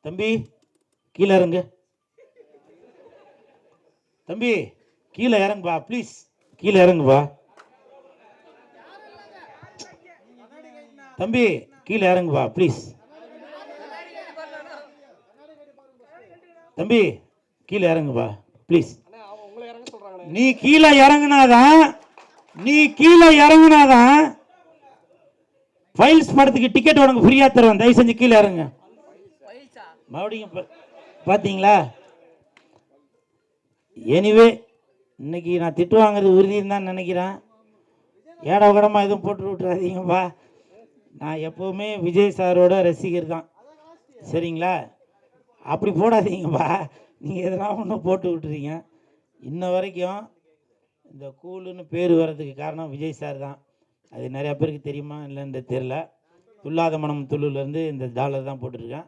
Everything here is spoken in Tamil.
தம்பி கீழே இறங்கு. தம்பி கீழே இறங்குப்பா ப்ளீஸ். கீழே இறங்குப்பா. தம்பி கீழே இறங்குப்பா ப்ளீஸ். தம்பி கீழே இறங்குப்பா ப்ளீஸ். நீ கீழே இறங்குனாதான் ஃபைல்ஸ் படத்துக்கு டிக்கெட் உனக்கு ஃப்ரீயா தருவேன். தயவு செஞ்சு கீழே இறங்க. மறுபடியும் பார்த்தீங்களா? எனிவே இன்னைக்கு நான் திட்டு வாங்குறது உறுதின்னு தான் நினைக்கிறேன். ஏடா கூடமா எதுவும் போட்டு விட்டுறாதீங்கப்பா. நான் எப்போவுமே விஜய் சாரோட ரசிகர் தான், சரிங்களா? அப்படி போடாதீங்கப்பா. நீங்கள் எதனா ஒன்று போட்டு விட்டுறீங்க. இன்ன வரைக்கும் இந்த கூலுன்னு பேர் வர்றதுக்கு காரணம் விஜய் சார் தான். அது நிறையா பேருக்கு தெரியுமா இல்லைன்னு தெரியல. துல்லாத மனம் துள்ளுலேருந்து இந்த டாலர் தான் போட்டிருக்கேன்.